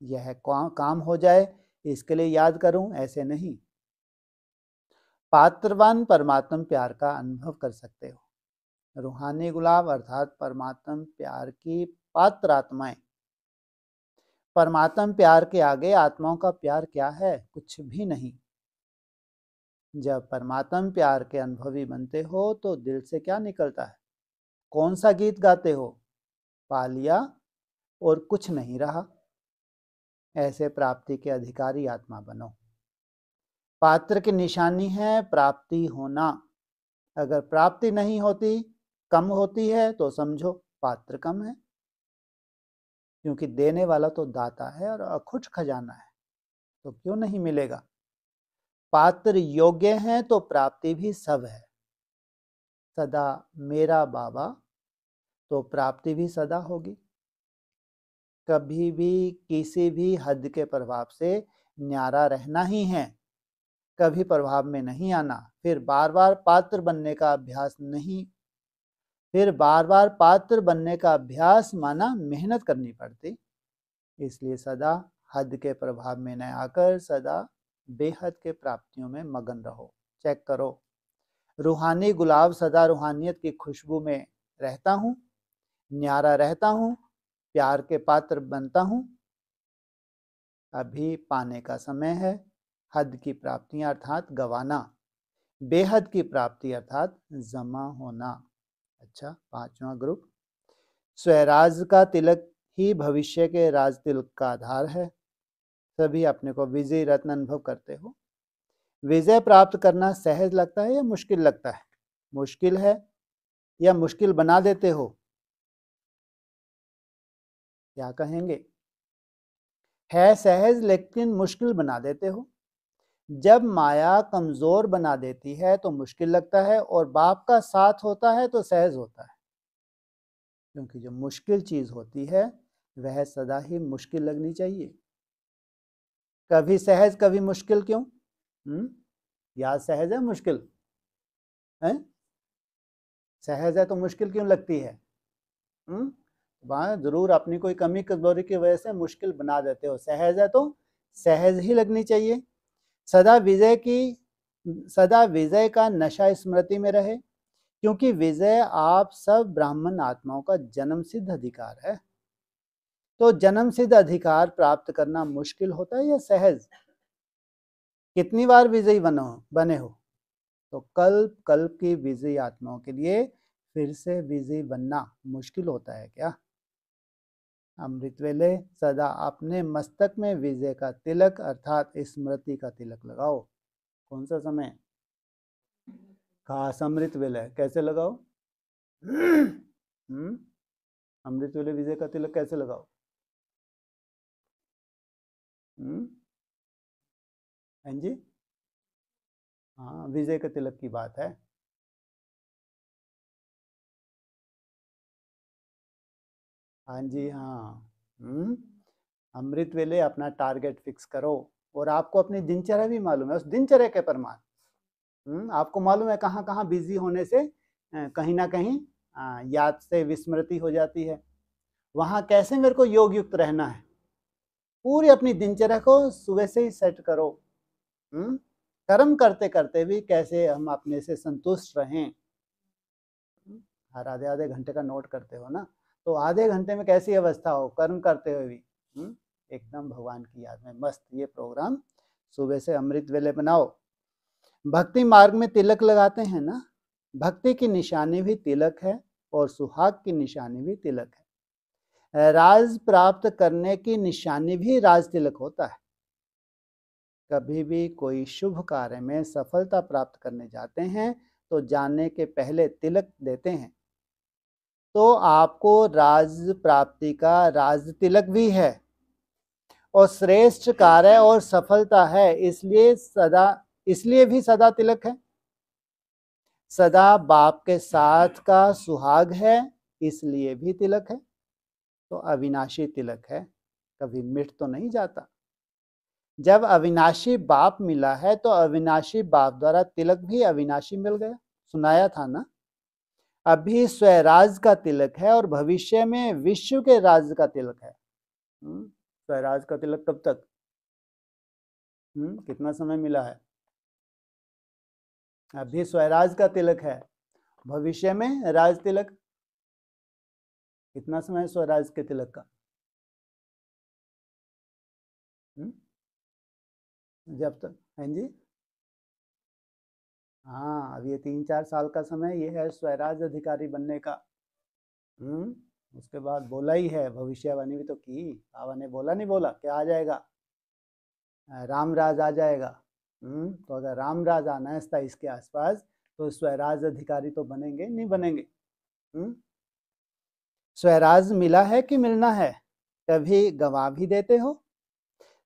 यह काम हो जाए इसके लिए याद करूं, ऐसे नहीं। पात्रवान परमात्म प्यार का अनुभव कर सकते हो। रूहानी गुलाब अर्थात परमात्म प्यार की पात्र आत्माएं। परमात्म प्यार के आगे आत्माओं का प्यार क्या है? कुछ भी नहीं। जब परमात्म प्यार के अनुभवी बनते हो तो दिल से क्या निकलता है? कौन सा गीत गाते हो? पा लिया और कुछ नहीं रहा। ऐसे प्राप्ति के अधिकारी आत्मा बनो। पात्र की निशानी है प्राप्ति होना। अगर प्राप्ति नहीं होती, कम होती है तो समझो पात्र कम है। क्योंकि देने वाला तो दाता है और अखुट खजाना है, तो क्यों नहीं मिलेगा। पात्र योग्य है तो प्राप्ति भी सब है। सदा मेरा बाबा तो प्राप्ति भी सदा होगी। कभी भी किसी भी हद के प्रभाव से न्यारा रहना ही है, कभी प्रभाव में नहीं आना। फिर बार बार पात्र बनने का अभ्यास नहीं। फिर बार बार पात्र बनने का अभ्यास माना मेहनत करनी पड़ती। इसलिए सदा हद के प्रभाव में न आकर सदा बेहद के प्राप्तियों में मगन रहो। चेक करो, रूहानी गुलाब सदा रूहानियत की खुशबू में रहता हूँ, न्यारा रहता हूँ, प्यार के पात्र बनता हूँ। अभी पाने का समय है। हद की प्राप्तियां अर्थात गवाना, बेहद की प्राप्ति अर्थात जमा होना। अच्छा, 5वां ग्रुप, स्वराज का तिलक ही भविष्य के राज तिलक का आधार है। सभी अपने को विजय रत्न अनुभव करते हो। विजय प्राप्त करना सहज लगता है या मुश्किल लगता है? मुश्किल है या मुश्किल बना देते हो? क्या कहेंगे? है सहज लेकिन मुश्किल बना देते हो। जब माया कमजोर बना देती है तो मुश्किल लगता है, और बाप का साथ होता है तो सहज होता है। क्योंकि जो मुश्किल चीज होती है वह सदा ही मुश्किल लगनी चाहिए। कभी सहज कभी मुश्किल क्यों? या सहज है मुश्किल है? सहज है तो मुश्किल क्यों लगती है? वहां जरूर अपनी कोई कमी कमजोरी की वजह से मुश्किल बना देते हो। सहज है तो सहज ही लगनी चाहिए। सदा विजय का नशा स्मृति में रहे, क्योंकि विजय आप सब ब्राह्मण आत्माओं का जन्म सिद्ध अधिकार है। तो जन्म सिद्ध अधिकार प्राप्त करना मुश्किल होता है या सहज? कितनी बार विजयी बने हो? तो कल्प कल्प की विजयी आत्माओं के लिए फिर से विजयी बनना मुश्किल होता है क्या? अमृत वेले सदा अपने मस्तक में विजय का तिलक अर्थात स्मृति का तिलक लगाओ। कौन सा समय? खास अमृत वेले। कैसे लगाओ? अमृत वेले विजय का तिलक कैसे लगाओ? हाँ जी, हाँ, विजय के तिलक की बात है। हाँ जी, हाँ। अमृत वेले अपना टारगेट फिक्स करो, और आपको अपनी दिनचर्या भी मालूम है, उस दिनचर्या के प्रमाण आपको मालूम है कहाँ कहाँ बिजी होने से कहीं ना कहीं याद से विस्मृति हो जाती है। वहाँ कैसे मेरे को योग युक्त रहना है, पूरी अपनी दिनचर्या को सुबह से ही सेट करो। कर्म करते करते भी कैसे हम अपने से संतुष्ट रहें। हर आधे आधे घंटे का नोट करते हो ना, तो आधे घंटे में कैसी अवस्था हो कर्म करते हुए भी एकदम भगवान की याद में मस्त। ये प्रोग्राम सुबह से अमृत वेले बनाओ। भक्ति मार्ग में तिलक लगाते हैं ना, भक्ति की निशानी भी तिलक है और सुहाग की निशानी भी तिलक है। राज प्राप्त करने की निशानी भी राज तिलक होता है। कभी भी कोई शुभ कार्य में सफलता प्राप्त करने जाते हैं तो जाने के पहले तिलक देते हैं। तो आपको राज प्राप्ति का राज तिलक भी है, और श्रेष्ठ कार्य और सफलता है, इसलिए भी सदा तिलक है। सदा बाप के साथ का सुहाग है, इसलिए भी तिलक है। तो अविनाशी तिलक है, कभी मिट तो नहीं जाता। जब अविनाशी बाप मिला है तो अविनाशी बाप द्वारा तिलक भी अविनाशी मिल गया। सुनाया था ना। अभी स्वराज का तिलक है और भविष्य में विश्व के राज का तिलक है। स्वराज का तिलक कब तक? कितना समय मिला है? अभी स्वराज का तिलक है, भविष्य में राज तिलक। कितना समय है स्वराज के तिलक का? जब तक, हाँ जी, हाँ, अब ये 3-4 साल का समय ये है स्वराज अधिकारी बनने का। उसके बाद बोला ही है, भविष्यवाणी भी तो की। बाबा ने बोला नहीं बोला क्या आ जाएगा? रामराज आ जाएगा। तो अगर रामराज आना है 27 के आसपास तो स्वराज अधिकारी तो बनेंगे नहीं बनेंगे? स्वराज मिला है कि मिलना है? कभी गवा भी देते हो?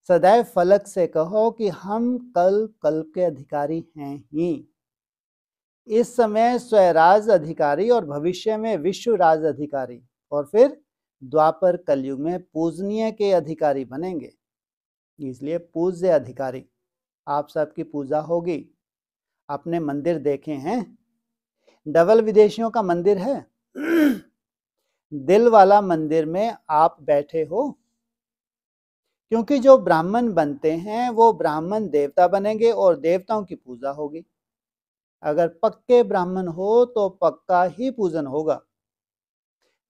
सदैव फलक से कहो कि हम कल कल्प के अधिकारी हैं ही। इस समय स्वराज अधिकारी और भविष्य में विश्व राज अधिकारी, और फिर द्वापर कलयुग में पूजनीय के अधिकारी बनेंगे। इसलिए पूज्य अधिकारी आप सबकी पूजा होगी। आपने मंदिर देखे हैं? डबल विदेशियों का मंदिर है। दिल वाला मंदिर में आप बैठे हो, क्योंकि जो ब्राह्मण बनते हैं वो ब्राह्मण देवता बनेंगे और देवताओं की पूजा होगी। अगर पक्के ब्राह्मण हो तो पक्का ही पूजन होगा,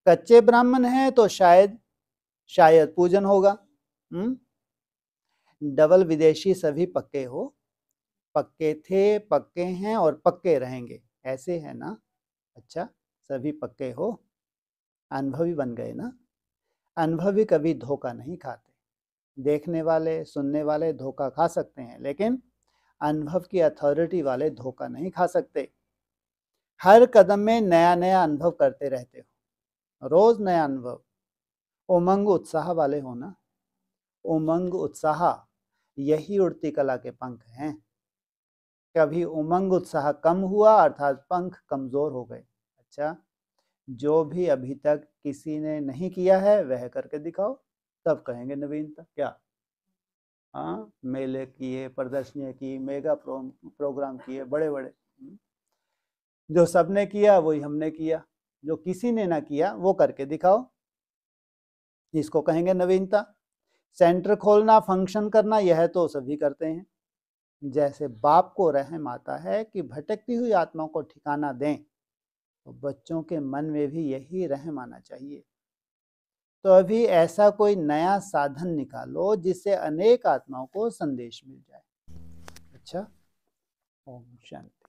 कच्चे ब्राह्मण हैं तो शायद पूजन होगा। डबल विदेशी सभी पक्के हो, पक्के थे, पक्के हैं और पक्के रहेंगे, ऐसे है ना। अच्छा, सभी पक्के हो, अनुभवी बन गए ना। अनुभवी कभी धोखा नहीं खाते। देखने वाले, सुनने वाले धोखा खा सकते हैं, लेकिन अनुभव की अथॉरिटी वाले धोखा नहीं खा सकते। हर कदम में नया नया अनुभव करते रहते हो, रोज नया अनुभव। उमंग उत्साह वाले हो ना। उमंग उत्साह यही उड़ती कला के पंख हैं। कभी उमंग उत्साह कम हुआ अर्थात पंख कमजोर हो गए। अच्छा, जो भी अभी तक किसी ने नहीं किया है वह करके दिखाओ, तब कहेंगे नवीनता। क्या? हाँ, मेले किए, प्रदर्शनियां की, मेगा प्रोग्राम किए बड़े बड़े। जो सबने किया वही हमने किया, जो किसी ने ना किया वो करके दिखाओ, इसको कहेंगे नवीनता। सेंटर खोलना, फंक्शन करना, यह तो सभी करते हैं। जैसे बाप को रहम आता है कि भटकती हुई आत्माओं को ठिकाना दें, तो बच्चों के मन में भी यही रहम आना चाहिए। तो अभी ऐसा कोई नया साधन निकालो जिससे अनेक आत्माओं को संदेश मिल जाए। अच्छा, ओम शांति।